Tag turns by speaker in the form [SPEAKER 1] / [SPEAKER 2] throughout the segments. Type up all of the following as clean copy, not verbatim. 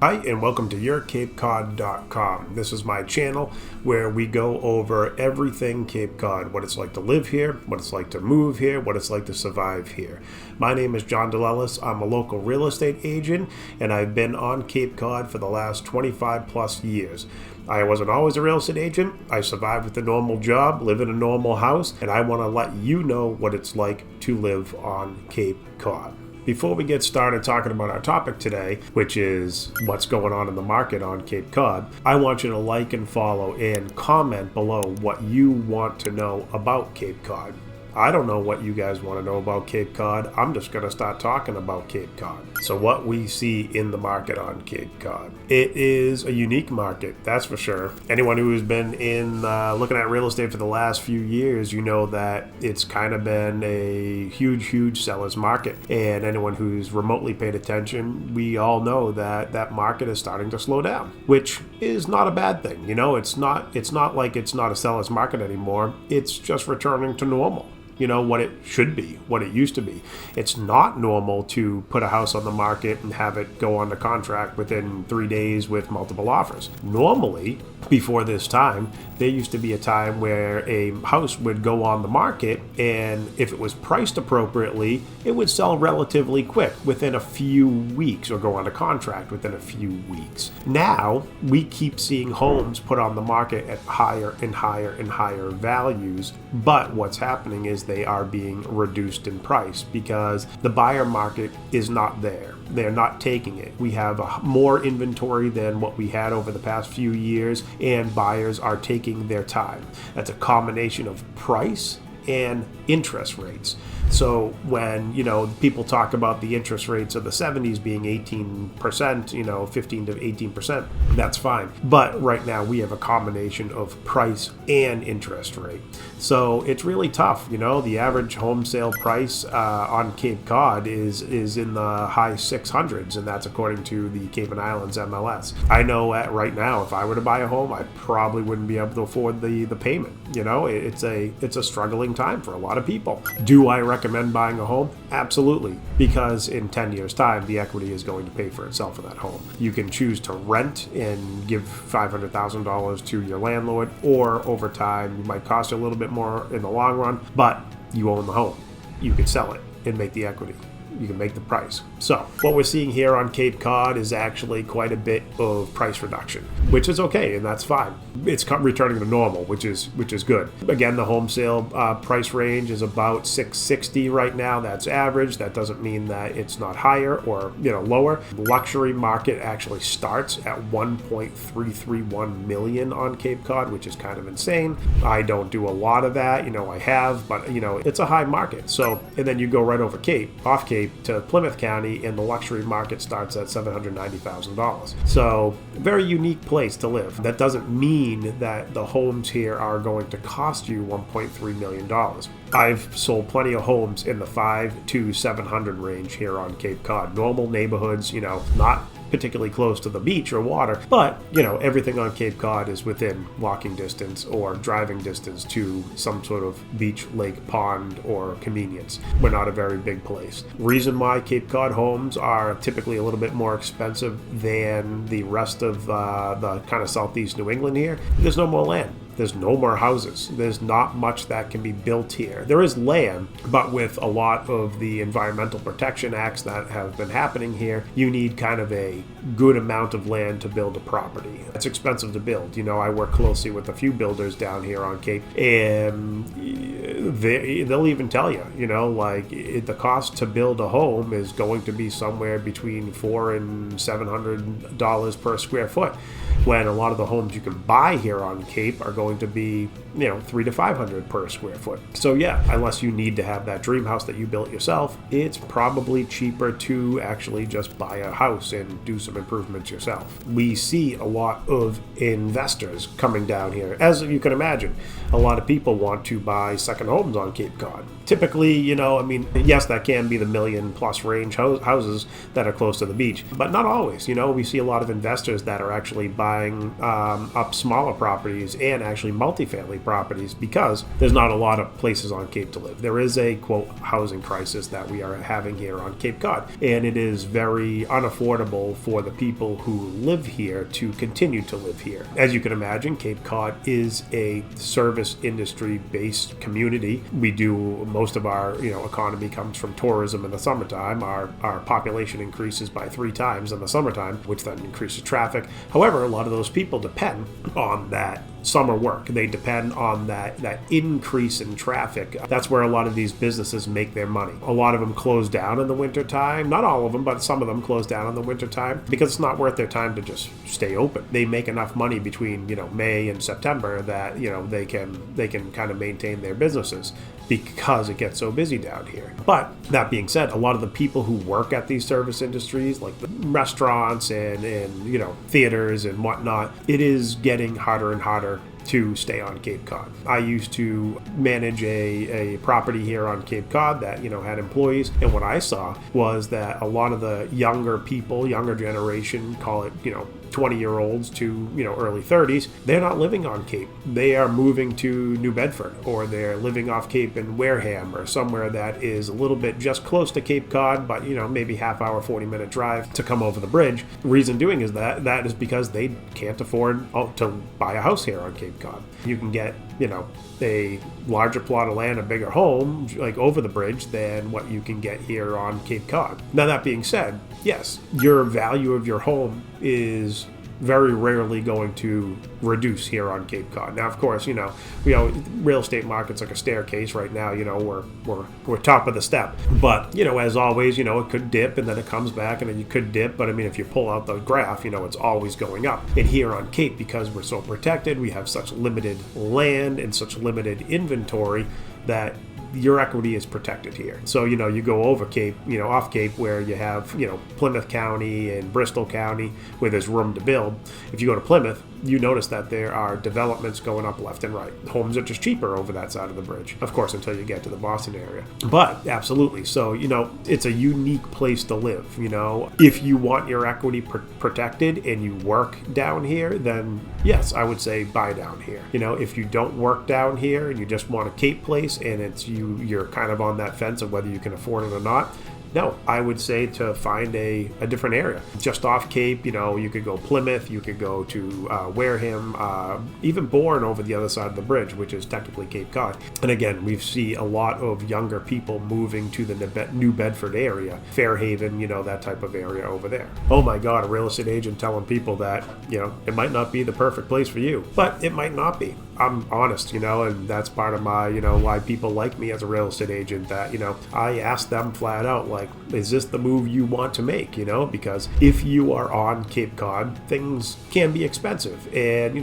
[SPEAKER 1] Hi, and welcome to YourCapeCod.com. This is my channel where we go over everything Cape Cod, what it's like to live here, what it's like to move here, what it's like to survive here. My name is DeLellis. I'm a local real estate agent, and I've been on Cape Cod for the last 25 plus years. I wasn't always a real estate agent. I survived with a normal job, live in a normal house, and I want to let you know what it's like to live on Cape Cod. Before we get started talking about our topic today, which is what's going on in the market on Cape Cod, I want you to like and follow and comment below what you want to know about Cape Cod. I don't know what you guys want to know about Cape Cod. I'm just going to start talking about Cape Cod. So what we see in the market on Cape Cod. It is a unique market, that's for sure. Anyone who has been in looking at real estate for the last few years, you know that it's kind of been a huge seller's market. And anyone who's remotely paid attention, we all know that that market is starting to slow down, which is not a bad thing. You know, it's not like it's not a seller's market anymore. It's just returning to normal. You know, what it should be, what it used to be. It's not normal to put a house on the market and have it go under contract within 3 days with multiple offers. Normally, before this time, there used to be a time where a house would go on the market, and if it was priced appropriately, it would sell relatively quick within a few weeks, or go under contract within a few weeks. Now, we keep seeing homes put on the market at higher and higher values, but what's happening is they are being reduced in price because the buyer market is not there. They're not taking it. We have more inventory than what we had over the past few years, and buyers are taking their time. That's a combination of price and interest rates. So when, you know, people talk about the interest rates of the 70s being 18%, you know, 15 to 18%, that's fine. But right now we have a combination of price and interest rate. So it's really tough. You know, the average home sale price on Cape Cod is in the high 600s, and that's according to the Cayman Islands MLS. I know right now, if I were to buy a home, I probably wouldn't be able to afford the payment. You know, it's a struggling time for a lot of people. Do I recommend buying a home? Absolutely, because in 10 years time the equity is going to pay for itself for that home. You can choose to rent and give $500,000 to your landlord, or over time it might cost you a little bit more in the long run, but you own the home. You can sell it and make the equity. You can make the price. So what we're seeing here on Cape Cod is actually quite a bit of price reduction, which is okay, and that's fine. It's returning to normal, which is good. Again, the home sale price range is about $660 right now. That's average. That doesn't mean that it's not higher or, you know, lower. The luxury market actually starts at $1.331 million on Cape Cod, which is kind of insane. I don't do a lot of that. You know, I have, but you know, it's a high market. So, and then you go right over off Cape to Plymouth County, and the luxury market starts at $790,000. So very unique place to live. That doesn't mean that the homes here are going to cost you $1.3 million. I've sold plenty of homes in the 5 to 700 range here on Cape Cod. Normal neighborhoods, you know, not particularly close to the beach or water, but you know, everything on Cape Cod is within walking distance or driving distance to some sort of beach, lake, pond, or convenience. We're not a very big place. Reason why Cape Cod homes are typically a little bit more expensive than the rest of the kind of southeast New England here, there's no more land. There's no more houses. There's not much that can be built here. There is land, but with a lot of the environmental protection acts that have been happening here, you need kind of a good amount of land to build a property. It's expensive to build. You know, I work closely with a few builders down here on Cape, and they'll even tell you, you know, like the cost to build a home is going to be somewhere between $400 and $700 per square foot, when a lot of the homes you can buy here on Cape are going to be, you know, $300 to $500 per square foot. So yeah, unless you need to have that dream house that you built yourself, it's probably cheaper to actually just buy a house and do some improvements yourself. We see a lot of investors coming down here. As you can imagine, a lot of people want to buy second homes on Cape Cod. Typically, yes, that can be the million plus range houses that are close to the beach, but not always. We see a lot of investors that are actually buying up smaller properties and actually multifamily properties because there's not a lot of places on Cape to live. There is a, quote, housing crisis that we are having here on Cape Cod, and it is very unaffordable for the people who live here to continue to live here. As you can imagine, Cape Cod is a service industry based community. We do most of our economy comes from tourism in the summertime. Our population increases by 3 times in the summertime, which then increases traffic. However, a lot of those people depend on that summer work. They depend on that increase in traffic. That's where a lot of these businesses make their money. A lot of them close down in the wintertime. Not all of them, but some of them close down in the wintertime because it's not worth their time to just stay open. They make enough money between May and September that they can kind of maintain their businesses because it gets so busy down here. But that being said, a lot of the people who work at these service industries, like the restaurants and theaters and whatnot, it is getting harder and harder to stay on Cape Cod. I used to manage a property here on Cape Cod that had employees, and what I saw was that a lot of the younger people, younger generation, call it 20-year-olds to early 30s, they're not living on Cape. They are moving to New Bedford, or they're living off Cape in Wareham, or somewhere that is a little bit just close to Cape Cod, but maybe half hour, 40-minute drive to come over the bridge. The reason doing is that is because they can't afford to buy a house here on Cape Cod. You can get a larger plot of land, a bigger home, like over the bridge, than what you can get here on Cape Cod. Now, that being said, yes, your value of your home is very rarely going to reduce here on Cape Cod. Now, of course, real estate market's like a staircase right now. We're top of the step, but as always, it could dip and then it comes back, and then you could dip. But I mean, if you pull out the graph, it's always going up. And here on Cape, because we're so protected, we have such limited land and such limited inventory that your equity is protected here. So, you go over Cape, off Cape, where you have, Plymouth County and Bristol County, where there's room to build. If you go to Plymouth, you notice that there are developments going up left and right. Homes are just cheaper over that side of the bridge, of course, until you get to the Boston area. But absolutely. So, it's a unique place to live. If you want your equity protected and you work down here, then yes, I would say buy down here. If you don't work down here and you just want a Cape place and you're kind of on that fence of whether you can afford it or not, no, I would say to find a different area. Just off Cape, you could go Plymouth, you could go to Wareham, even Bourne over the other side of the bridge, which is technically Cape Cod. And again, we see a lot of younger people moving to the New Bedford area, Fairhaven, that type of area over there. Oh my God, a real estate agent telling people that, it might not be the perfect place for you, but it might not be. I'm honest, and that's part of my, why people like me as a real estate agent, that, I ask them flat out, like, is this the move you want to make, because if you are on Cape Cod, things can be expensive. And,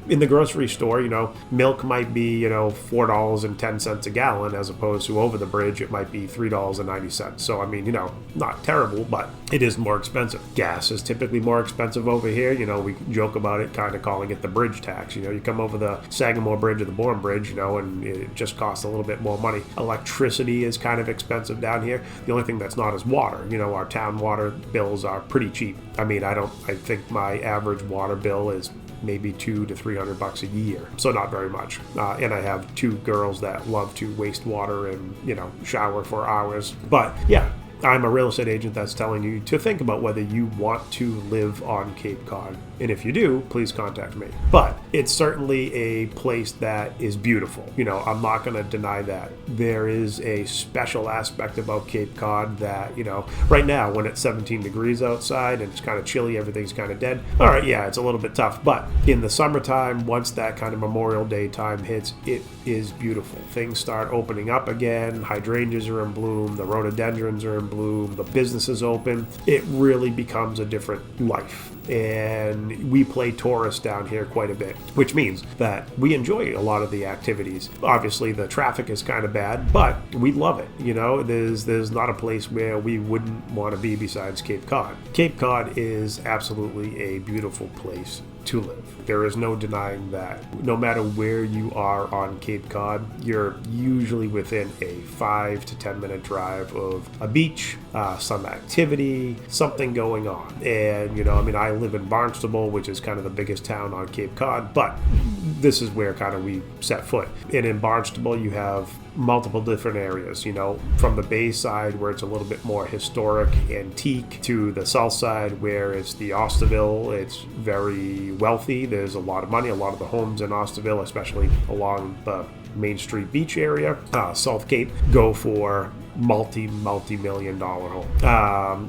[SPEAKER 1] in the grocery store, milk might be, $4.10 a gallon, as opposed to over the bridge, it might be $3.90. So, I mean, not terrible, but it is more expensive. Gas is typically more expensive over here. We joke about it, kind of calling it the bridge tax. You come over the Sagamore Bridge or the Bourne Bridge, and it just costs a little bit more money. Electricity is kind of expensive down here. The only thing that's not is water. Our town water bills are pretty cheap. I mean, I think my average water bill is maybe $200 to $300 a year, so not very much. And I have 2 girls that love to waste water and shower for hours. But yeah, I'm a real estate agent that's telling you to think about whether you want to live on Cape Cod. And if you do, please contact me. But it's certainly a place that is beautiful. I'm not going to deny that. There is a special aspect about Cape Cod that, right now when it's 17 degrees outside and it's kind of chilly, everything's kind of dead. All right, yeah, it's a little bit tough. But in the summertime, once that kind of Memorial Day time hits, it is beautiful. Things start opening up again. Hydrangeas are in bloom. The rhododendrons are in bloom. The businesses open. It really becomes a different life. And we play tourists down here quite a bit, which means that we enjoy a lot of the activities. Obviously, the traffic is kind of bad, but we love it. There's not a place where we wouldn't want to be besides Cape Cod. Cape Cod is absolutely a beautiful place to live. There is no denying that. No matter where you are on Cape Cod, you're usually within a 5 to 10 minute drive of a beach, some activity, something going on. And, I live in Barnstable, which is kind of the biggest town on Cape Cod, but this is where kind of we set foot. And in Barnstable, you have multiple different areas, from the bay side where it's a little bit more historic, antique, to the south side where it's the Austerville. It's very wealthy. There's a lot of money. A lot of the homes in Austerville, especially along the Main Street Beach area, South Cape, go for multi-million dollar home.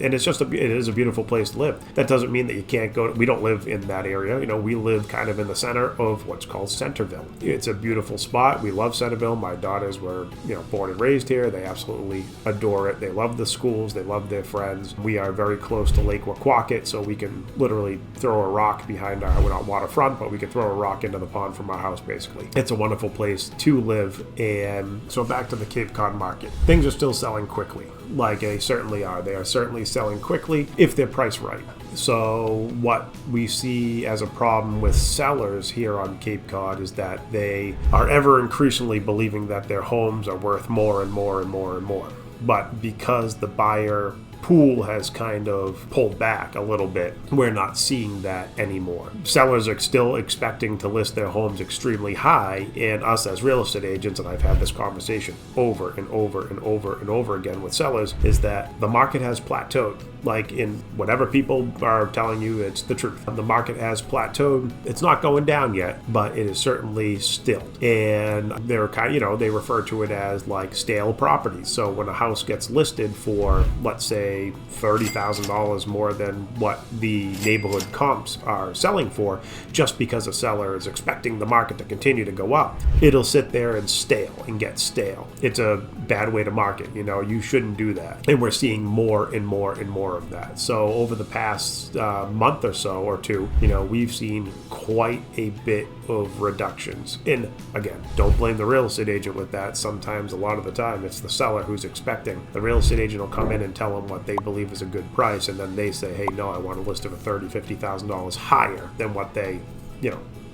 [SPEAKER 1] And it is a beautiful place to live. That doesn't mean that you can't go. We don't live in that area. We live kind of in the center of what's called Centerville. It's a beautiful spot. We love Centerville. My daughters were, born and raised here. They absolutely adore it. They love the schools. They love their friends. We are very close to Lake Waquaket, so we can literally throw a rock behind we're not waterfront, but we can throw a rock into the pond from our house, basically. It's a wonderful place to live. And so back to the Cape Cod market. Things are still selling quickly, like they certainly are. They are certainly selling quickly if they're priced right. So what we see as a problem with sellers here on Cape Cod is that they are ever increasingly believing that their homes are worth more and more and more and more. But because the buyer pool has kind of pulled back a little bit, we're not seeing that anymore. Sellers are still expecting to list their homes extremely high, and us as real estate agents, and I've had this conversation over and over and over and over again with sellers, is that the market has plateaued. Like in whatever people are telling you, it's the truth. The market has plateaued. It's not going down yet, but it is certainly still. And they're they refer to it as like stale properties. So when a house gets listed for, let's say, $30,000 more than what the neighborhood comps are selling for, just because a seller is expecting the market to continue to go up, it'll sit there and get stale. It's a bad way to market. You shouldn't do that. And we're seeing more and more and more of that. So over the past month or so or two, we've seen quite a bit of reductions. And again, don't blame the real estate agent with that. Sometimes, a lot of the time, it's the seller who's expecting. The real estate agent will come in and tell them what they believe is a good price, and then they say, hey, no, I want to list it for $30,000, $50,000 higher than what they,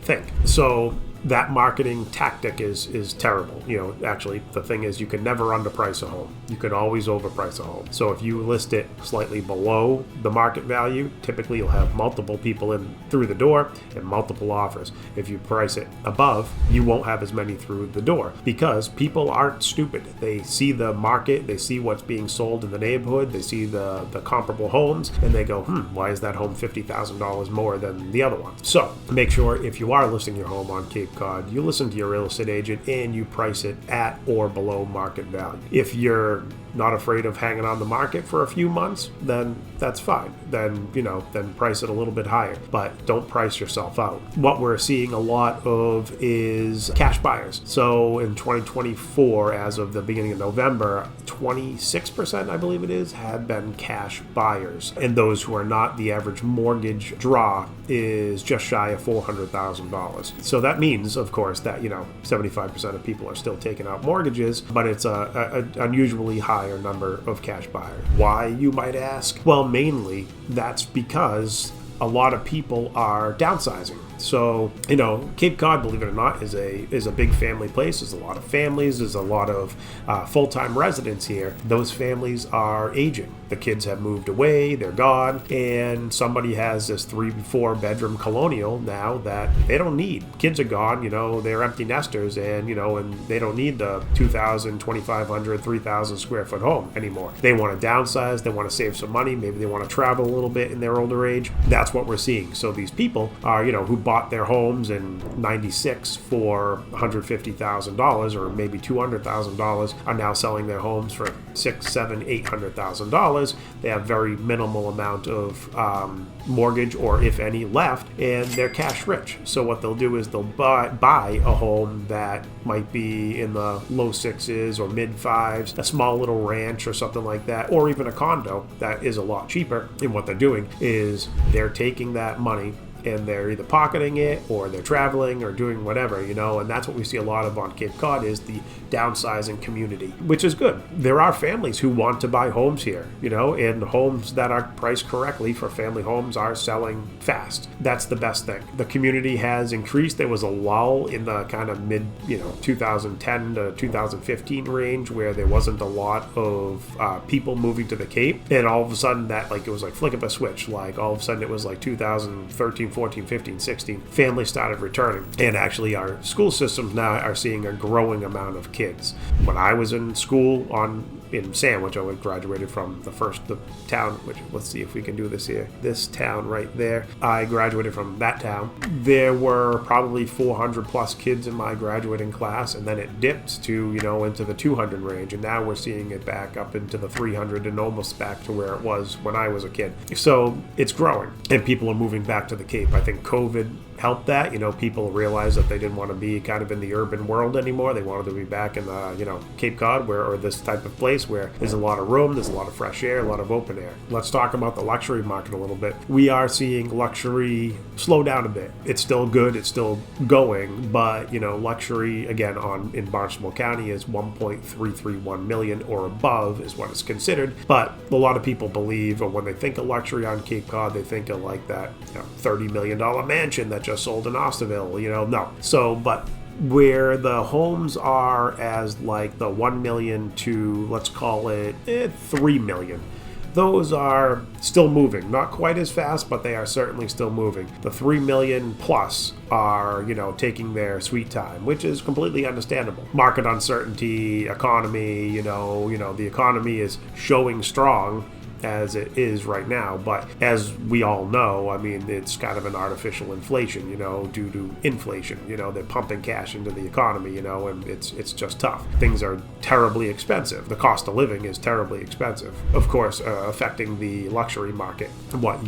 [SPEAKER 1] think. So that marketing tactic is terrible. Actually, the thing is, you can never underprice a home. You can always overprice a home. So if you list it slightly below the market value, typically you'll have multiple people in through the door and multiple offers. If you price it above, you won't have as many through the door, because people aren't stupid. They see the market, they see what's being sold in the neighborhood, they see the comparable homes, and they go, why is that home $50,000 more than the other one? So make sure, if you are listing your home on Cape Cod, you listen to your real estate agent and you price it at or below market value. If you're not afraid of hanging on the market for a few months, then that's fine. Then price it a little bit higher, but don't price yourself out. What we're seeing a lot of is cash buyers. So in 2024, as of the beginning of November, 26%, I believe it is, have been cash buyers. And those who are not, the average mortgage draw is just shy of $400,000. So that means, of course, that 75% of people are still taking out mortgages, but it's a unusually higher number of cash buyers. Why, you might ask? Well, mainly that's because a lot of people are downsizing. So, Cape Cod, believe it or not, is a big family place. There's a lot of families. There's a lot of full-time residents here. Those families are aging. The kids have moved away. They're gone. And somebody has this 3-4 bedroom colonial now that they don't need. Kids are gone. They're empty nesters, and they don't need the 2,000, 2,500, 3,000 square foot home anymore. They want to downsize. They want to save some money. Maybe they want to travel a little bit in their older age. That's what we're seeing. So these people are, who bought their homes in '96 for $150,000 or maybe $200,000 are now selling their homes for $600,000, $700,000, $800,000. They have very minimal amount of mortgage, or if any, left, and they're cash rich. So what they'll do is they'll buy a home that might be in the low sixes or mid fives, a small little ranch or something like that, or even a condo that is a lot cheaper. And what they're doing is they're taking that money and they're either pocketing it or they're traveling or doing whatever, and that's what we see a lot of on Cape Cod is the downsizing community, which is good. There are families who want to buy homes here, and homes that are priced correctly for family homes are selling fast. That's the best thing. The community has increased. There was a lull in the kind of mid, 2010 to 2015 range where there wasn't a lot of people moving to the Cape, and all of a sudden that it was like flick of a switch. All of a sudden it was like 2013, 14, 15, 16, families started returning, and actually our school systems now are seeing a growing amount of kids. When I was in school in Sandwich, I graduated from the town, which, let's see if we can do this here. This town right there. I graduated from that town. There were probably 400 plus kids in my graduating class, and then it dipped to, into the 200 range, and now we're seeing it back up into the 300 and almost back to where it was when I was a kid. So it's growing, and people are moving back to the Cape. I think COVID helped that. People realized that they didn't want to be kind of in the urban world anymore. They wanted to be back in the, Cape Cod or this type of place where there's a lot of room, there's a lot of fresh air, a lot of open air. Let's talk about the luxury market a little bit. We are seeing luxury slow down a bit. It's still good, it's still going, but, luxury, again, in Barnstable County is 1.331 million or above is what it's considered. But a lot of people believe, or when they think of luxury on Cape Cod, they think of that $30 million mansion that just sold in Osterville, no. So, but where the homes are as the 1 million to, let's call it 3 million, those are still moving. Not quite as fast, but they are certainly still moving. The 3 million plus are, taking their sweet time, which is completely understandable. Market uncertainty, economy, the economy is showing strong as it is right now, but as we all know, it's kind of an artificial inflation, due to inflation. They're pumping cash into the economy, and it's just tough. Things are terribly expensive. The cost of living is terribly expensive, of course, affecting the luxury market. What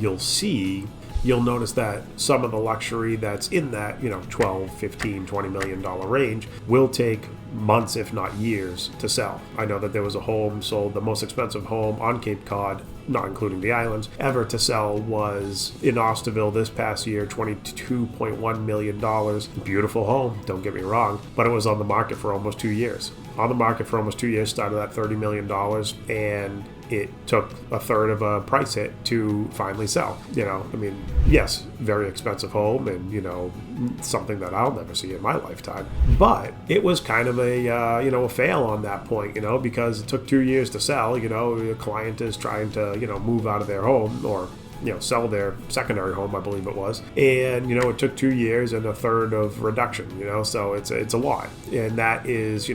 [SPEAKER 1] you'll notice that some of the luxury that's in that, 12, 15, $20 million range will take months, if not years, to sell. I know that there was a home sold, the most expensive home on Cape Cod, not including the islands, ever to sell was in Osterville this past year, $22.1 million. Beautiful home, don't get me wrong, but it was on the market for almost 2 years. Started at $30 million, and it took a third of a price hit to finally sell. Yes, very expensive home, and something that I'll never see in my lifetime. But it was kind of a fail on that point, because it took 2 years to sell. The client is trying to move out of their home, or sell their secondary home, I believe it was. And, it took 2 years and a third of reduction, so it's a lot. And that is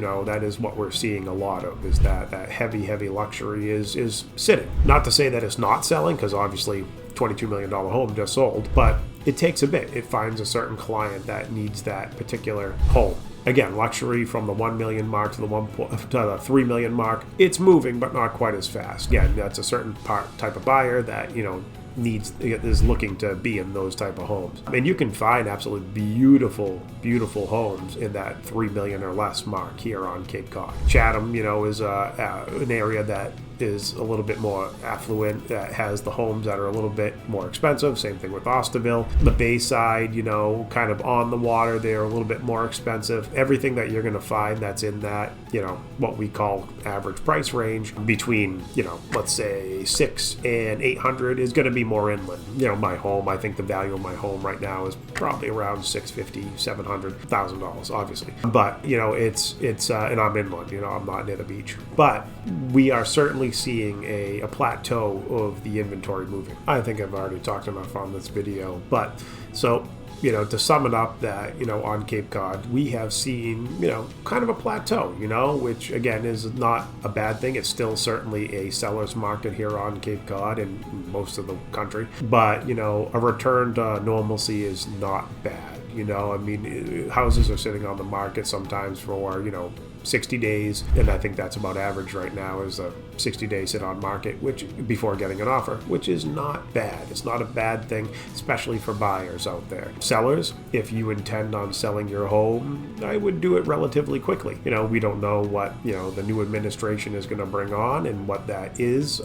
[SPEAKER 1] what we're seeing a lot of, is that heavy luxury is sitting. Not to say that it's not selling, because obviously $22 million home just sold, but it takes a bit. It finds a certain client that needs that particular home. Again, luxury from the 1 million mark to the 3 million mark, it's moving, but not quite as fast. Again, that's a certain type of buyer that, is looking to be in those type of homes. And you can find absolutely beautiful homes in that 3 million or less mark here on Cape Cod. Chatham, is an area that is a little bit more affluent, that has the homes that are a little bit more expensive. Same thing with Osterville. The Bayside, kind of on the water, they're a little bit more expensive. Everything that you're going to find that's in that, what we call average price range between, let's say 600 and 800 is going to be more inland. My home, I think the value of my home right now is probably around $650,000, $700,000, obviously. But, it's and I'm inland, I'm not near the beach. But we are certainly seeing a plateau of the inventory moving. I think I've already talked enough on this video, but so to sum it up, that on Cape Cod we have seen kind of a plateau, which again is not a bad thing. It's still certainly a seller's market here on Cape Cod and most of the country, but a return to normalcy is not bad. Houses are sitting on the market sometimes for 60 days, and I think that's about average right now, is a 60-day sit on market, which before getting an offer, which is not bad. It's not a bad thing, especially for buyers out there. sellers, if you intend on selling your home, I would do it relatively quickly. We don't know what, the new administration is going to bring on and what that is.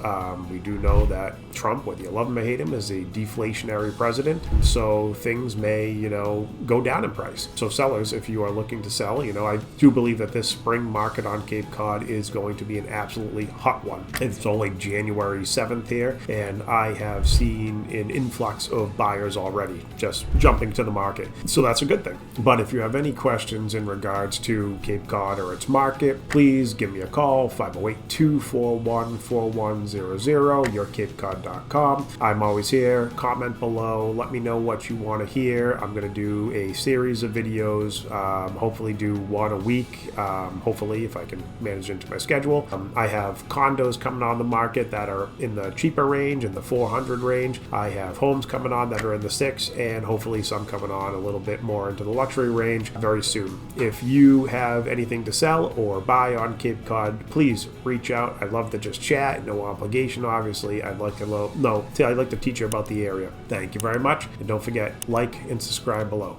[SPEAKER 1] We do know that Trump, whether you love him or hate him, is a deflationary president. So things may, go down in price. So sellers, if you are looking to sell, I do believe that this spring market on Cape Cod is going to be an absolutely hot one. It's only January 7th here, and I have seen an influx of buyers already just jumping to the market. So that's a good thing. But if you have any questions in regards to Cape Cod or its market, please give me a call, 508-241-4100, yourcapecod.com. I'm always here. Comment below. Let me know what you want to hear. I'm going to do a series of videos, hopefully do one a week, hopefully if I can manage into my schedule. I have condos coming on the market that are in the cheaper range, in the 400 range. I have homes coming on that are in the 6, and hopefully some coming on a little bit more into the luxury range very soon. If you have anything to sell or buy on Cape Cod, please reach out. I'd love to just chat, no obligation obviously. I'd like to teach you about the area. Thank you very much, and don't forget, like and subscribe below.